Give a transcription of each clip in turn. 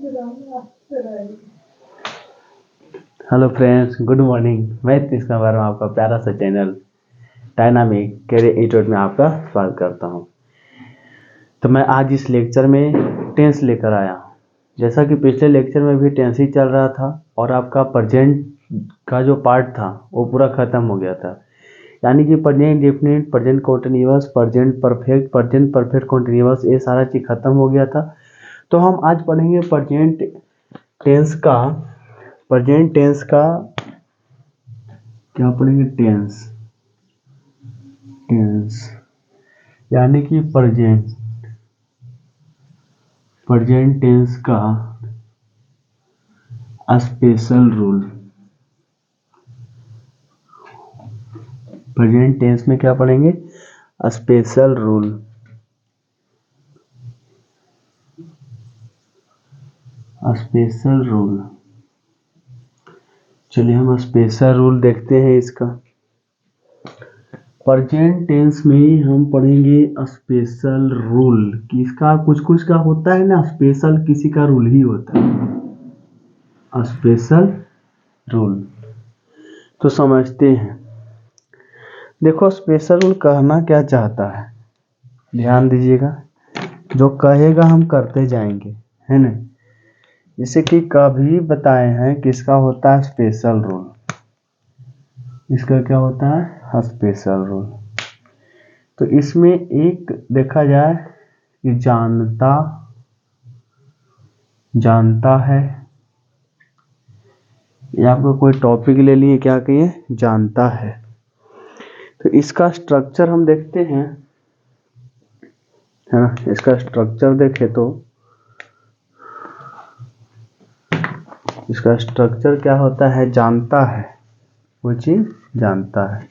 Hello friends, good morning. मैं तीसरा बार में आपका प्यारा सा चैनल डायनामिक कैरियर इंस्टीट्यूट में आपका स्वागत करता हूं। तो मैं आज इस लेक्चर में टेंस लेकर आया हूं। जैसा कि पिछले लेक्चर में भी टेंस ही चल रहा था और आपका प्रेजेंट का जो पार्ट था वो पूरा ख़त्म हो गया था, यानी कि present definite, present continuous, present perfect, present perfect continuous, ये सारा चीज़ ख़त्म हो गया था। तो हम आज पढ़ेंगे प्रेजेंट टेंस का। प्रेजेंट टेंस का क्या पढ़ेंगे? टेंस यानी कि प्रेजेंट टेंस का स्पेशल रूल। प्रेजेंट टेंस में क्या पढ़ेंगे? Special rule. स्पेशल रूल, चलिए हम स्पेशल रूल देखते हैं इसका। प्रेजेंट टेंस में हम पढ़ेंगे स्पेशल रूल। किसका? कुछ कुछ का होता है ना स्पेशल, किसी का रूल ही होता है स्पेशल रूल। तो समझते हैं। देखो, स्पेशल रूल कहना क्या चाहता है, ध्यान दीजिएगा। जो कहेगा हम करते जाएंगे, है ना। जैसे कि कभी बताए हैं किसका होता है स्पेशल रूल। इसका क्या होता है? Special rule. तो इसमें एक देखा जाए कि जानता है, या आपको कोई टॉपिक ले लिए, क्या कहिए? जानता है। तो इसका स्ट्रक्चर हम देखते हैं, है ना। इसका स्ट्रक्चर देखें तो इसका स्ट्रक्चर क्या होता है? जानता है, वो चीज जानता है।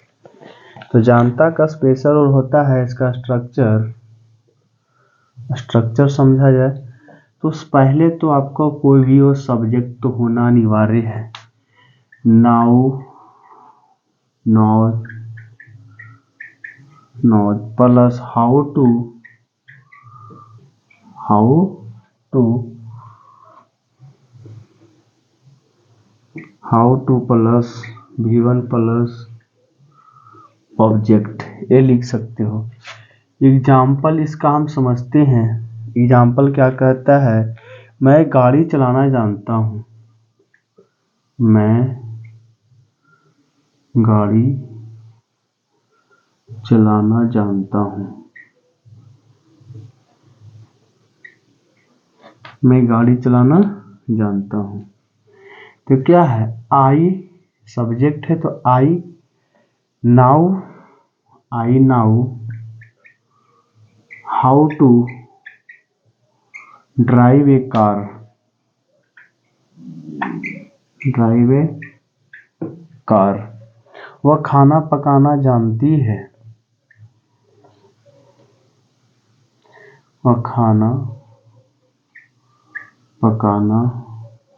तो जानता का स्पेशल रूल होता है इसका स्ट्रक्चर समझा जाए तो पहले तो आपको कोई भी वो सब्जेक्ट तो होना अनिवार्य है। Now, not plus how two plus V1 plus object, ये लिख सकते हो। एग्जाम्पल इसका हम समझते हैं। एग्जाम्पल क्या कहता है? मैं गाड़ी चलाना जानता हूँ। मैं गाड़ी चलाना जानता हूँ। मैं गाड़ी चलाना जानता हूँ। तो क्या है? आई सब्जेक्ट है, तो I know how to drive a car. वह खाना पकाना जानती है। वह खाना पकाना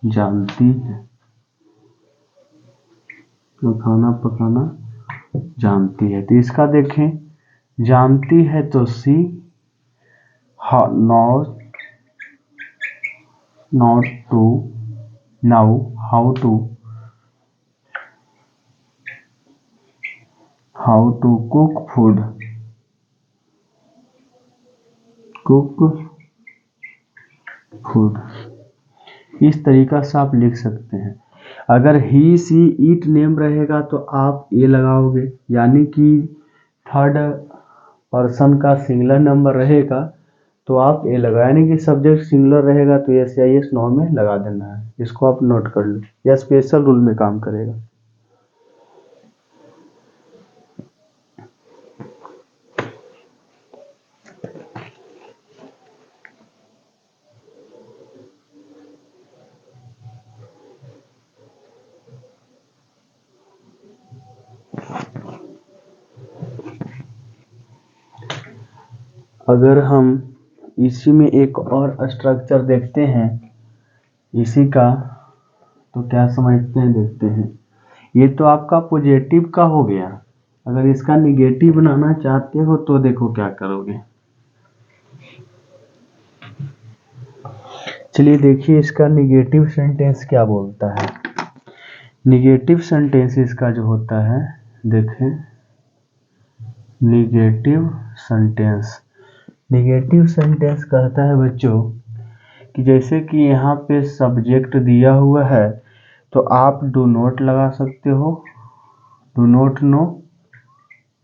जानती है। वह खाना पकाना जानती है। तो इसका देखें, जानती है तो she, not to, now how to cook food. इस तरीका से आप लिख सकते हैं। अगर ही सी इट नेम रहेगा तो आप ये लगाओगे, यानी कि थर्ड पर्सन का सिंगुलर नंबर रहेगा तो आप ये लगा, यानी कि सब्जेक्ट सिंगुलर रहेगा तो एस या एस नौ में लगा देना है। इसको आप नोट कर लो, यह स्पेशल रूल में काम करेगा। अगर हम इसी में एक और स्ट्रक्चर देखते हैं इसी का, तो क्या समझते हैं, देखते हैं। ये तो आपका पॉजिटिव का हो गया। अगर इसका निगेटिव बनाना चाहते हो तो देखो क्या करोगे। चलिए देखिए इसका निगेटिव सेंटेंस क्या बोलता है। निगेटिव सेंटेंस इसका जो होता है, देखें निगेटिव सेंटेंस। निगेटिव सेंटेंस कहता है बच्चों कि जैसे कि यहाँ पे सब्जेक्ट दिया हुआ है तो आप डू नॉट लगा सकते हो, डू नॉट नो,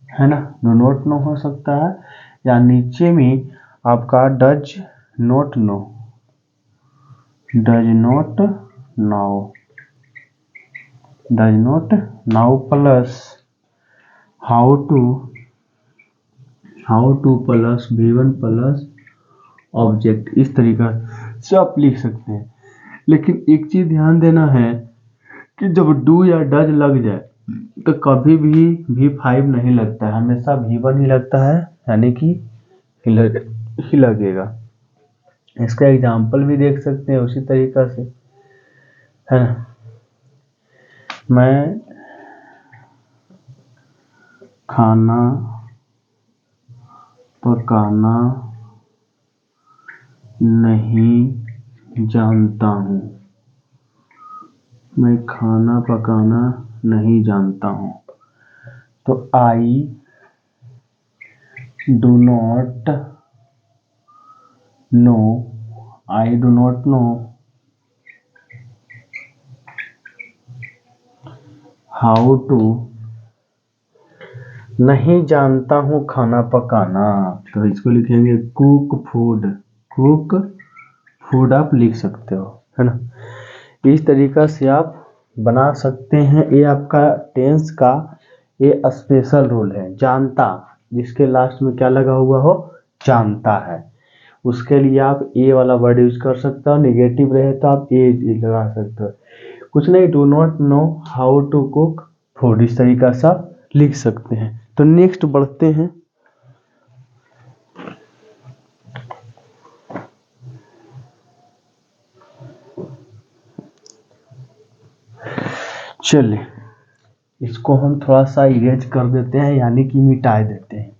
है ना, डू नॉट नो हो सकता है, या नीचे में आपका does not know, does not now, does not now plus how two plus V1 plus object, इस तरीका से आप लिख सकते हैं। लेकिन एक चीज ध्यान देना है कि जब डू या डज लग जाए तो कभी भी V5 नहीं लगता है, हमेशा V1 ही लगता है, यानी कि ही लगेगा। इसका एग्जाम्पल भी देख सकते हैं उसी तरीका से, है ना। मैं खाना पकाना नहीं जानता हूँ, मैं खाना पकाना नहीं जानता हूँ। तो I do not know, I do not know how to, नहीं जानता हूँ खाना पकाना, तो इसको लिखेंगे कुक फूड, कुक फूड आप लिख सकते हो, है ना। इस तरीका से आप बना सकते हैं। ये आपका टेंस का ये स्पेशल रूल है, जानता, जिसके लास्ट में क्या लगा हुआ हो, जानता है, उसके लिए आप ए वाला वर्ड यूज कर सकते हो। निगेटिव रहे तो आप ए लगा सकते हो। कुछ नहीं, do not know how to cook food, इस तरीका से आप लिख सकते हैं। तो नेक्स्ट बढ़ते हैं। चलिए इसको हम थोड़ा सा इरेज कर देते हैं, यानी कि मिटा देते हैं।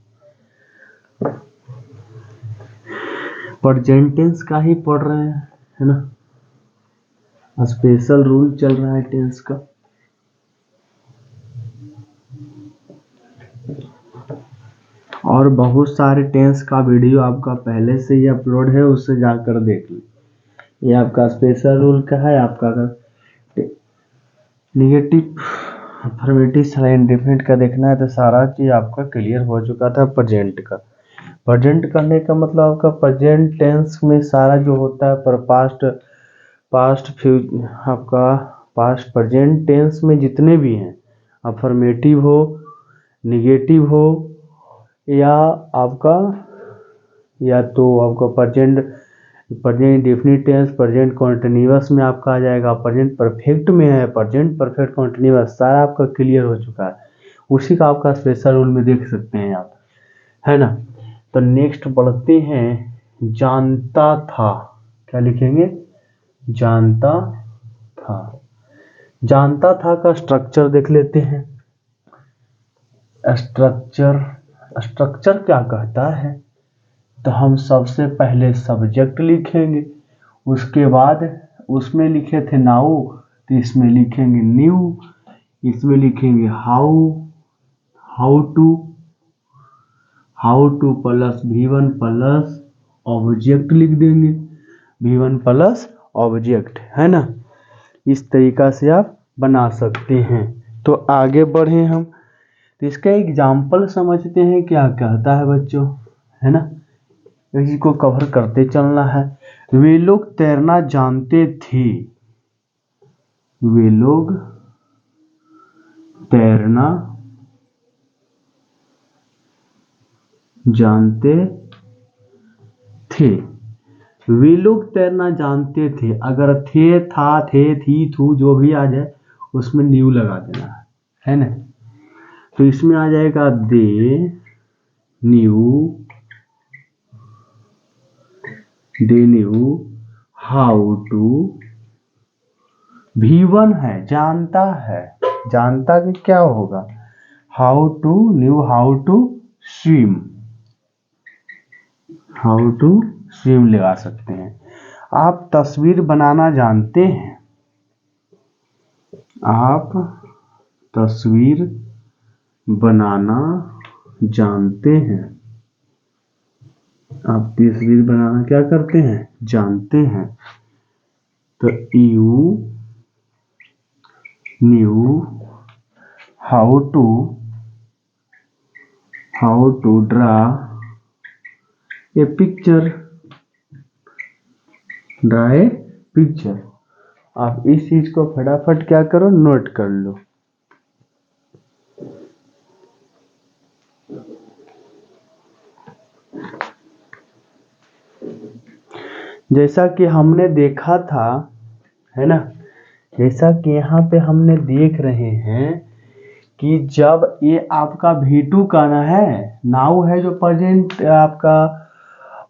प्रेजेंट टेंस का ही पढ़ रहे हैं, है ना, स्पेशल रूल चल रहा है टेंस का। और बहुत सारे टेंस का वीडियो आपका पहले से ही अपलोड है, उससे जाकर देख लीजिए। ये आपका स्पेशल रूल का है, आपका निगेटिव अफर्मेटिव सारा इंडेफिनिट का देखना है तो सारा चीज आपका क्लियर हो चुका था। प्रेजेंट का, प्रेजेंट करने का मतलब आपका प्रेजेंट टेंस में सारा जो होता है पर पास्ट फ्यूचर, आपका पास्ट प्रेजेंट टेंस में जितने भी हैं, अफर्मेटिव हो, निगेटिव हो, या आपका, या तो आपका present indefinite tense, present continuous में आपका आ जाएगा, प्रेजेंट परफेक्ट में है, प्रेजेंट परफेक्ट कॉन्टिन्यूअस, सारा आपका क्लियर हो चुका है। उसी का आपका स्पेशल रूल में देख सकते हैं आप, है ना। तो नेक्स्ट बढ़ते हैं। जानता था, क्या लिखेंगे, जानता था। जानता था का स्ट्रक्चर देख लेते हैं। स्ट्रक्चर क्या कहता है, तो हम सबसे पहले सब्जेक्ट लिखेंगे, उसके बाद उसमें लिखे थे नाउ, तो इसमें लिखेंगे न्यू, इसमें लिखेंगे how two plus V1 plus object लिख देंगे, V1 प्लस ऑब्जेक्ट, है ना। इस तरीका से आप बना सकते हैं। तो आगे बढ़े हम, तो इसका एग्जाम्पल समझते हैं क्या कहता है बच्चों, है ना, इसी को कवर करते चलना है। वे लोग तैरना जानते थे, वे लोग तैरना जानते थे, वे लोग तैरना जानते थे। अगर थे, था, थे, थी, थू जो भी आ जाए उसमें न्यू लगा देना है ना। तो इसमें आ जाएगा they knew how to, V1 है, जानता है, जानता कि क्या होगा, हाउ टू स्विम, लगा सकते हैं। आप तस्वीर बनाना जानते हैं। आप तस्वीर बनाना जानते हैं। आप तस्वीर बनाना क्या करते हैं? जानते हैं। तो you knew how to draw a picture. Draw a picture. आप इस चीज को फटाफट क्या करो, नोट कर लो। जैसा कि हमने देखा था, है ना, जैसा कि यहाँ पे हमने देख रहे हैं कि जब ये आपका V2 का ना है, नाउ है जो प्रेजेंट, आपका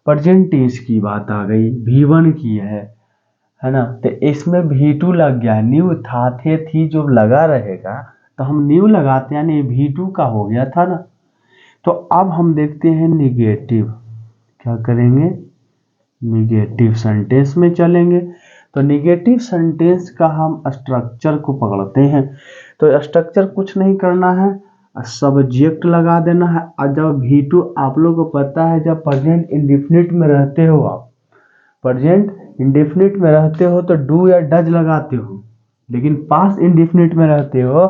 प्रेजेंट टेंस की बात आ गई, V1 की है ना। तो इसमें V2 लग गया, न्यू था, थे, थी जो लगा रहेगा तो हम न्यू लगाते हैं, यानी V2 का हो गया था ना। तो अब हम देखते हैं निगेटिव, क्या करेंगे, निगेटिव सेंटेंस में चलेंगे। तो निगेटिव सेंटेंस का हम स्ट्रक्चर को पकड़ते हैं। तो स्ट्रक्चर कुछ नहीं करना है, सब्जेक्ट लगा देना है। और जब V2 आप लोगों को पता है, जब प्रेजेंट इंडेफिनिट में रहते हो, आप प्रेजेंट इंडेफिनिट में रहते हो तो डू या डज लगाते हो, लेकिन पास्ट इंडेफिनिट में रहते हो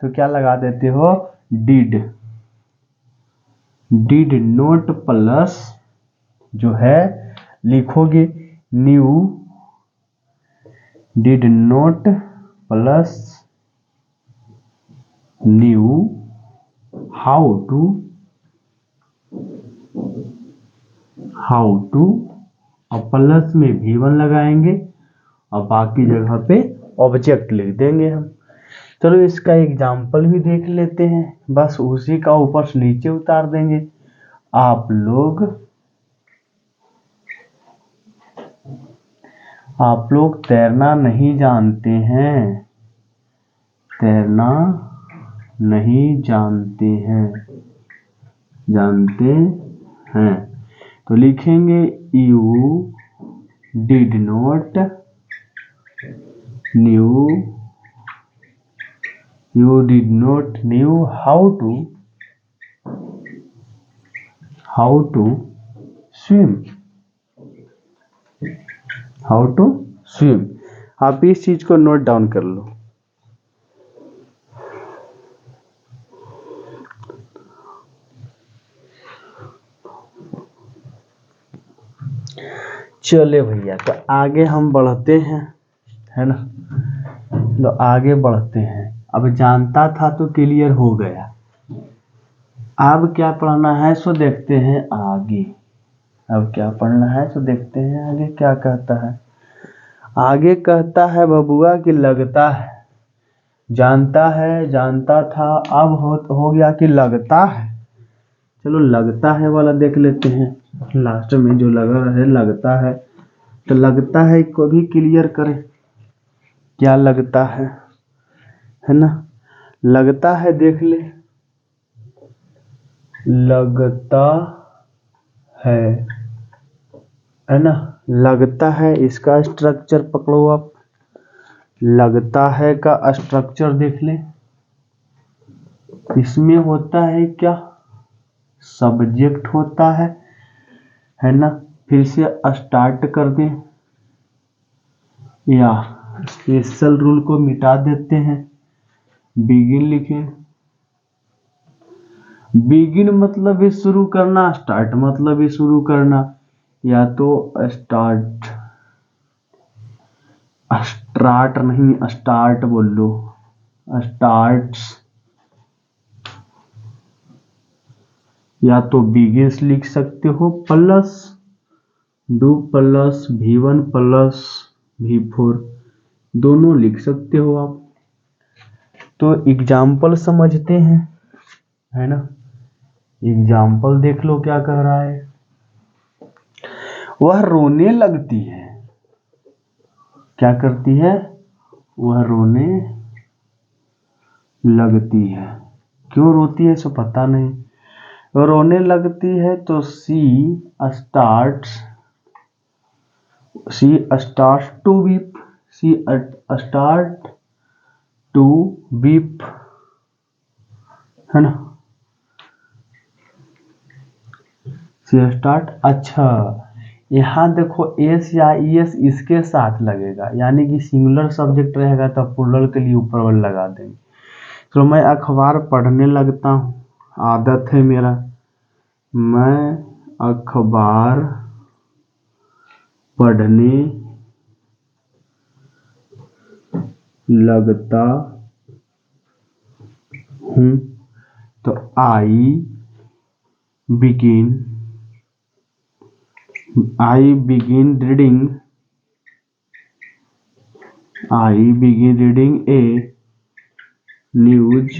तो क्या लगा देते हो, डिड। डिड नोट प्लस जो है लिखोगे knew, did not plus know how to और प्लस में V1 लगाएंगे और बाकी जगह पे ऑब्जेक्ट लिख देंगे हम। चलो इसका एग्जाम्पल भी देख लेते हैं, बस उसी का ऊपर से नीचे उतार देंगे। आप लोग तैरना नहीं जानते हैं। तैरना नहीं जानते हैं। तो लिखेंगे you did not know how to swim. आप इस चीज को नोट डाउन कर लो। चले भैया, तो आगे हम बढ़ते हैं, है ना। तो आगे बढ़ते हैं। अब जानता था तो क्लियर हो गया। अब क्या पढ़ना है सो देखते हैं आगे। अब क्या पढ़ना है सो देखते हैं आगे क्या कहता है। आगे कहता है बबुआ कि लगता है, जानता है, जानता था, अब हो गया कि लगता है। चलो लगता है वाला देख लेते हैं, लास्ट में जो लगा रहे लगता है। तो लगता है को भी क्लियर करें, क्या लगता है ना। लगता है देख ले, लगता है ना। लगता है इसका स्ट्रक्चर पकड़ो आप। लगता है का स्ट्रक्चर देख ले। इसमें होता है क्या, सब्जेक्ट होता है ना। फिर से स्टार्ट कर दें या स्पेशल रूल को मिटा देते हैं, बिगिन लिखें। बिगिन मतलब भी शुरू करना, स्टार्ट मतलब भी शुरू करना। या तो स्टार्ट नहीं, स्टार्ट बोल लो, स्टार्ट्स, या तो बिगिंस लिख सकते हो plus do plus V1 plus V4 दोनों लिख सकते हो आप। तो एग्जाम्पल समझते हैं, है ना। एग्जाम्पल देख लो क्या कह रहा है। वह रोने लगती है, क्या करती है, वह रोने लगती है। क्यों रोती है सो पता नहीं, रोने लगती है तो she starts she start to weep, she start to weep, है ना। She start. अच्छा, यहाँ देखो एस या ईएस इसके साथ लगेगा, यानी कि सिंगुलर सब्जेक्ट रहेगा तो प्लूरल के लिए ऊपर वाले लगा देंगे। तो मैं अखबार पढ़ने लगता हूँ, आदत है मेरा, मैं अखबार पढ़ने लगता हूँ, तो I begin reading, A news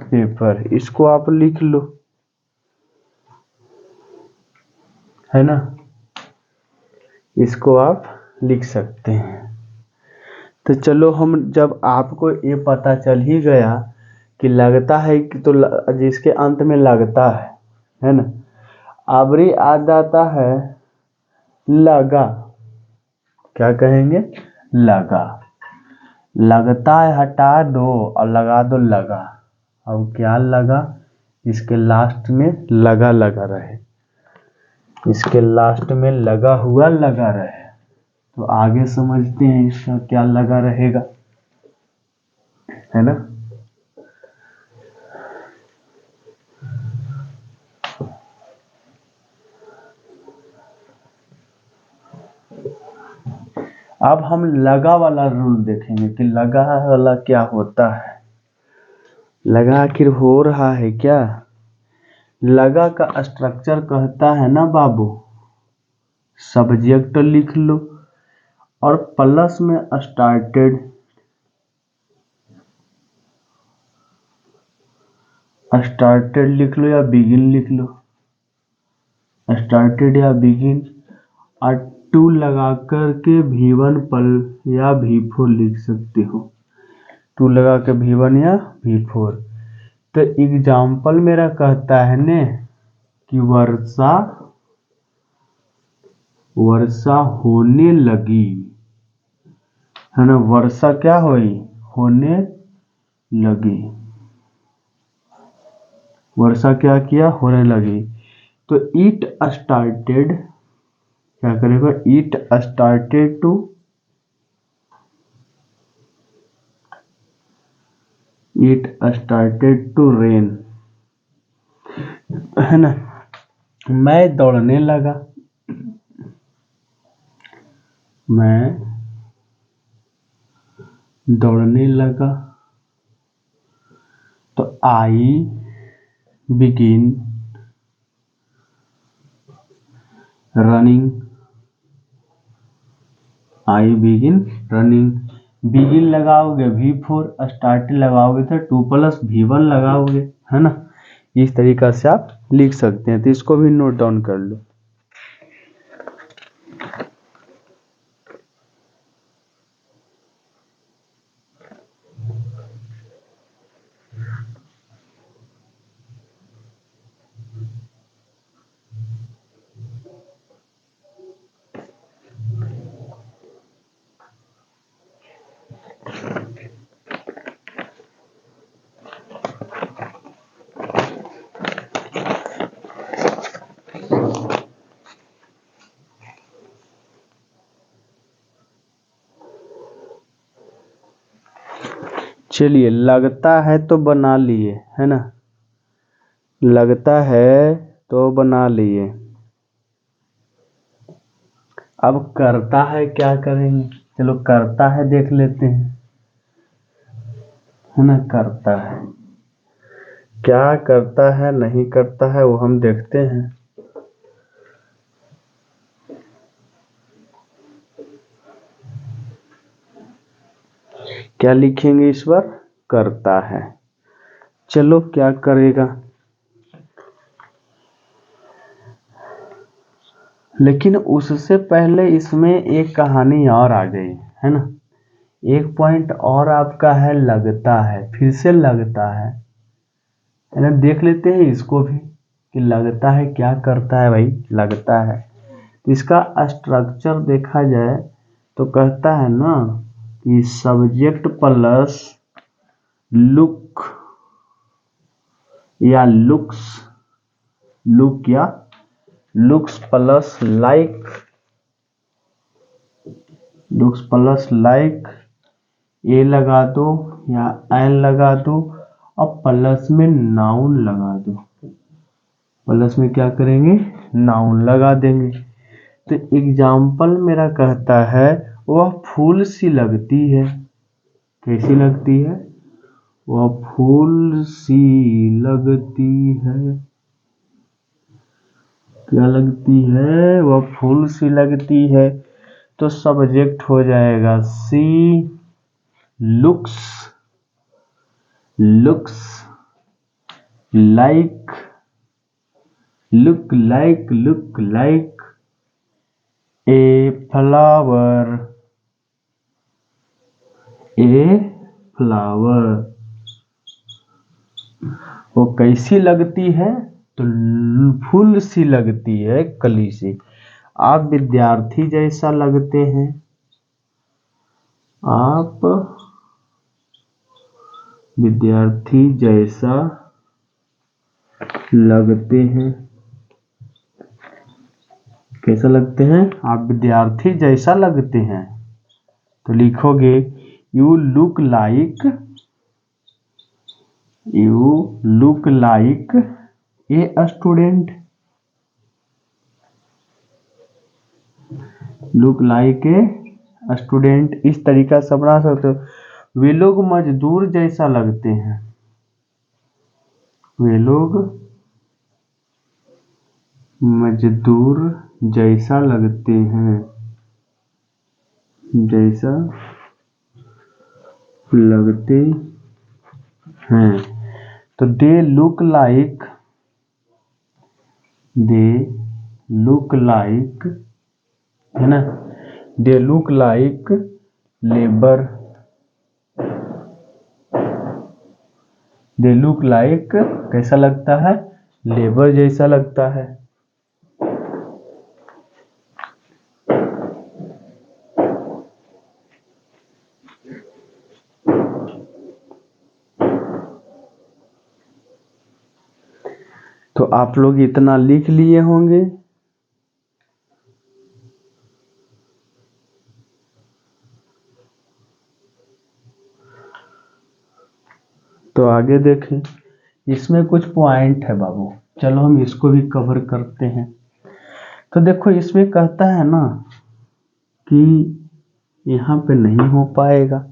paper, इसको आप लिख लो, है ना, इसको आप लिख सकते हैं। तो चलो, हम जब आपको ये पता चल ही गया कि लगता है कि तो जिसके अंत में लगता है ना, अबरी आ जाता है लगा, क्या कहेंगे, लगा, लगता है हटा दो और लगा दो लगा। अब क्या लगा, इसके लास्ट में लगा रहे, इसके लास्ट में लगा हुआ लगा रहे, तो आगे समझते हैं इसका क्या लगा रहेगा, है ना। अब हम लगा वाला रूल देखेंगे कि लगा वाला क्या होता है, लगा आखिर हो रहा है क्या। लगा का स्ट्रक्चर कहता है ना बाबू, सब्जेक्ट लिख लो और प्लस में स्टार्टेड लिख लो या बिगिन लिख लो, स्टार्टेड या बिगिन, और टू लगा कर के V1 पल या V4 लिख सकते हो, टू लगा के V1 या V4। तो एग्जाम्पल मेरा कहता है ने कि वर्षा होने लगी, है ना, वर्षा क्या हुई, होने लगी, वर्षा क्या किया, होने लगी। तो इट स्टार्टेड, क्या करेगा, इट स्टार्टेड टू रेन, है ना। मैं दौड़ने लगा, मैं दौड़ने लगा, तो आई बिगिन रनिंग, बिगिन लगाओगे V4, स्टार्ट लगाओगे तो 2 + V1 लगाओगे, है ना। इस तरीका से आप लिख सकते हैं, तो इसको भी नोट डाउन कर लो। चलिए, लगता है तो बना लिए, है ना, लगता है तो बना लिए। अब करता है क्या करेंगे, चलो करता है देख लेते हैं, है ना। करता है, क्या करता है नहीं करता है वो हम देखते हैं। क्या लिखेंगे इस बार, करता है। चलो, क्या करेगा, लेकिन उससे पहले इसमें एक कहानी और आ गई, है ना। एक पॉइंट और आपका है, लगता है, फिर से लगता है ना, देख लेते हैं इसको भी कि लगता है क्या करता है भाई, लगता है। तो इसका स्ट्रक्चर देखा जाए तो कहता है ना कि सब्जेक्ट प्लस लुक या लुक्स, लुक या looks plus like, looks plus like, a लगा दो या एन लगा दो और प्लस में नाउन लगा दो। प्लस में क्या करेंगे, नाउन लगा देंगे। तो एग्जाम्पल मेरा कहता है वह फूल सी लगती है। कैसी लगती है, वह फूल सी लगती है। क्या लगती है, वह फूल सी लगती है। तो सब्जेक्ट हो जाएगा she looks, looks like, look like, look like a flower, a flower. वो कैसी लगती है, तो फूल सी लगती है, कली सी। आप विद्यार्थी जैसा लगते हैं, आप विद्यार्थी जैसा लगते हैं। कैसा लगते हैं, आप विद्यार्थी जैसा लगते हैं। तो लिखोगे you look like, you look like a student, look like a student. इस तरीका से बना सकते हो। वे लोग मजदूर जैसा लगते हैं, वे लोग मजदूर जैसा लगते हैं, जैसा लगते हैं। तो they look like, they look like, है ना, they look like labour, they look like कैसा लगता है, लेबर जैसा लगता है। तो आप लोग इतना लिख लिए होंगे। तो आगे देखें, इसमें कुछ पॉइंट है बाबू, चलो हम इसको भी कवर करते हैं। तो देखो इसमें कहता है ना कि यहाँ पे नहीं हो पाएगा।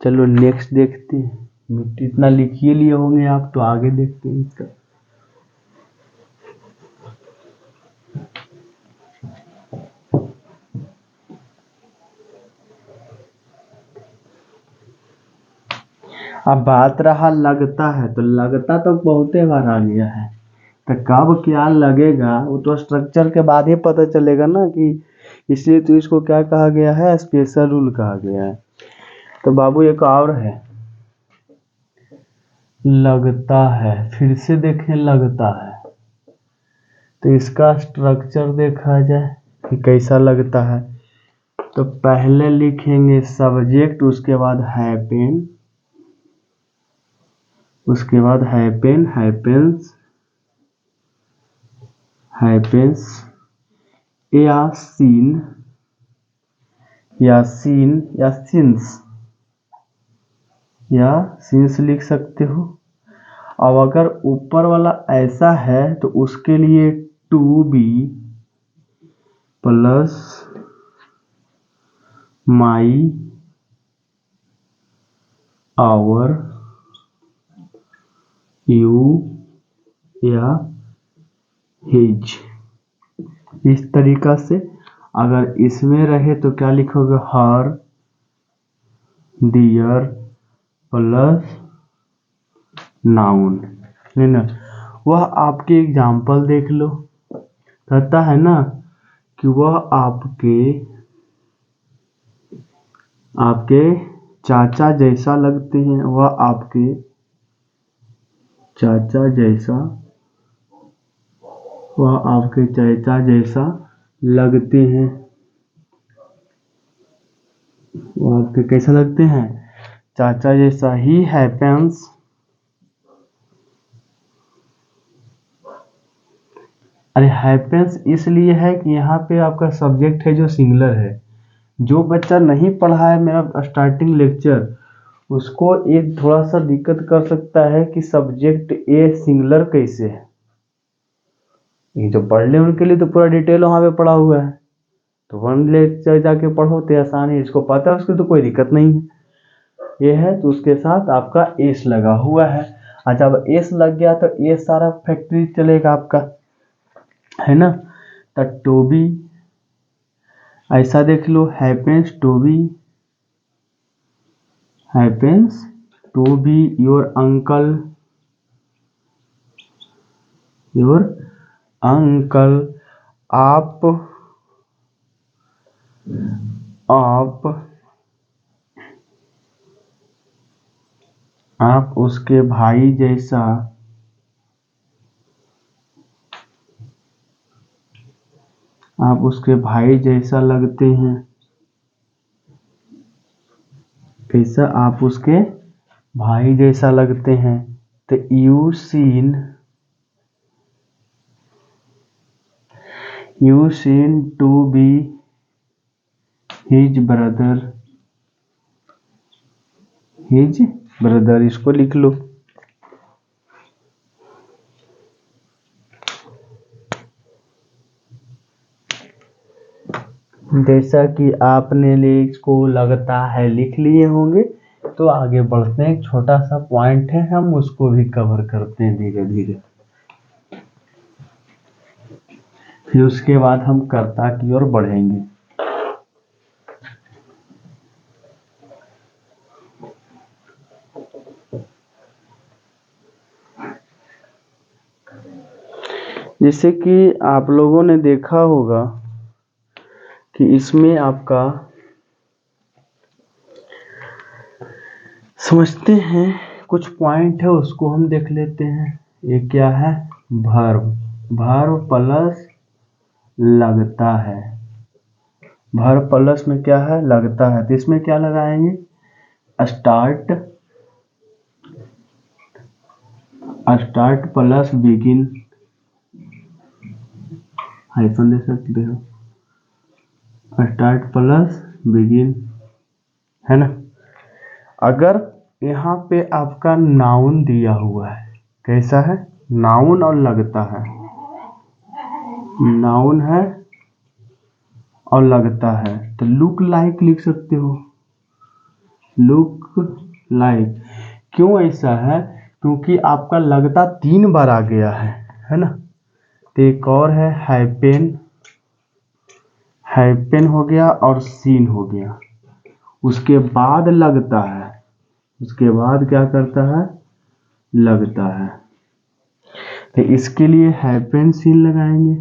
चलो नेक्स्ट देखते हैं। इतना लिखिए लिए होंगे आप, तो आगे देखते हैं इसका। अब बात रहा लगता है, तो लगता तो बहुते बार आ गया है। तो कब क्या लगेगा वो तो स्ट्रक्चर के बाद ही पता चलेगा ना, कि इसलिए तो इसको क्या कहा गया है, स्पेशल रूल कहा गया है। तो बाबू एक और है, लगता है। फिर से देखें, लगता है। तो इसका स्ट्रक्चर देखा जाए कि कैसा लगता है। तो पहले लिखेंगे सब्जेक्ट, उसके बाद हैपेन, उसके बाद हैपेन, हैपेंस, हैपेंस, या सीन, या सीन, या सिंस, या सिंस लिख सकते हो। अब अगर ऊपर वाला ऐसा है तो उसके लिए to be plus my, our, you या हिज। इस तरीका से अगर इसमें रहे तो क्या लिखोगे, हर, डियर प्लस नाउन, नहीं ना। वह आपके एग्जाम्पल देख लो, कहता है ना कि वह आपके आपके चाचा जैसा लगते हैं, वह आपके चाचा जैसा वह आपके चाचा जैसा लगते हैं। वो आपके कैसा लगते हैं? चाचा जैसा ही हैपेंस। अरे हैपेंस इसलिए है कि यहाँ पे आपका सब्जेक्ट है जो सिंगुलर है। जो बच्चा नहीं पढ़ा है मेरा स्टार्टिंग लेक्चर, उसको एक थोड़ा सा दिक्कत कर सकता है कि सब्जेक्ट ए सिंगुलर कैसे है। ये जो पढ़ ले उनके लिए तो पूरा डिटेल वहाँ पे पढ़ा हुआ है, तो वन लेक्चर जाके पढ़ो तो आसान है। इसको पता है उसकी तो कोई दिक्कत नहीं है। ये है तो उसके साथ आपका एस लगा हुआ है। अच्छा, अब एस लग गया तो ये सारा फैक्ट्री चलेगा आपका, है ना। तो टोबी, ऐसा देख लो, happens to be your uncle. आप उसके भाई जैसा लगते हैं। कैसा? आप उसके भाई जैसा लगते हैं। तो you seem to be his brother, इसको लिख लो। जैसा कि आपने इसको लगता है लिख लिए होंगे, तो आगे बढ़ते हैं। एक छोटा सा पॉइंट है, हम उसको भी कवर करते हैं धीरे धीरे, फिर उसके बाद हम कर्ता की ओर बढ़ेंगे। जैसे कि आप लोगों ने देखा होगा कि इसमें आपका समझते हैं कुछ पॉइंट है, उसको हम देख लेते हैं। ये क्या है? वर्ब प्लस लगता है। वर्ब प्लस में क्या है? लगता है। तो इसमें क्या लगाएंगे? स्टार्ट प्लस बिगिन, हाइफन दे सकते हो। स्टार्ट प्लस बिगिन, है ना। अगर यहाँ पे आपका नाउन दिया हुआ है, कैसा है? नाउन और लगता है, नाउन है और लगता है, तो लुक लाइक लिख सकते हो। लुक लाइक क्यों ऐसा है? क्योंकि आपका लगता 3 बार आ गया है ना। तो एक और है हैपेन हो गया और सीन हो गया। उसके बाद लगता है, उसके बाद क्या करता है? लगता है। तो इसके लिए हैपेन सीन लगाएंगे,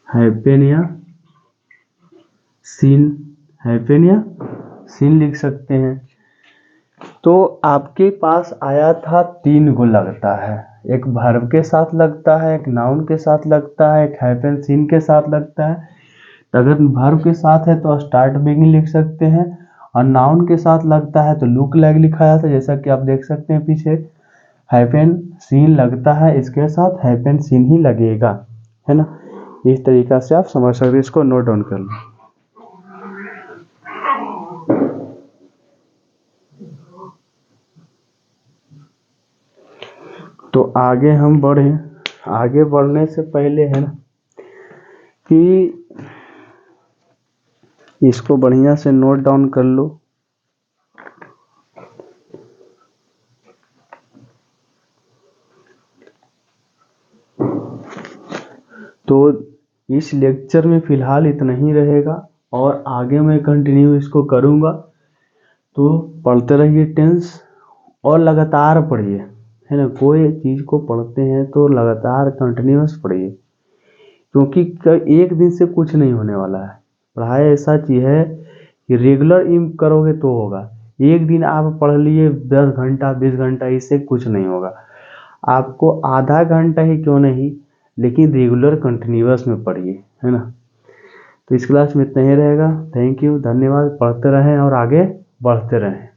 हैपेन या सीन लिख सकते हैं। तो आपके पास आया था 3 गो लगता है, एक वर्ब के साथ लगता है, एक नाउन के साथ लगता है, एक हैपेन सीन के साथ लगता है। तो अगर वर्ब के साथ है तो स्टार्ट बिगिन लिख सकते हैं, और नाउन के साथ लगता है तो लुक लाइक लिखाया था, जैसा कि आप देख सकते हैं पीछे। हैपेन सीन लगता है, इसके साथ हैपेन सीन ही लगेगा, है ना। इस तरीका से आप समझ सकते हैं। इसको नोट डाउन कर लो। तो आगे हम बढ़े, आगे बढ़ने से पहले है ना कि इसको बढ़िया से नोट डाउन कर लो। तो इस लेक्चर में फिलहाल इतना ही रहेगा, और आगे मैं कंटिन्यू इसको करूँगा। तो पढ़ते रहिए टेंस, और लगातार पढ़िए, है ना। कोई चीज़ को पढ़ते हैं तो लगातार कंटिन्यूस पढ़िए, क्योंकि एक दिन से कुछ नहीं होने वाला है। पढ़ाई ऐसा चीज़ है कि रेगुलर करोगे तो होगा। एक दिन आप पढ़ लिए 10 घंटा 20 घंटा, इससे कुछ नहीं होगा। आपको आधा घंटा ही क्यों नहीं, लेकिन रेगुलर कंटिन्यूअस में पढ़िए, है ना। तो इस क्लास में इतना ही रहेगा। थैंक यू, धन्यवाद। पढ़ते रहें और आगे बढ़ते रहें।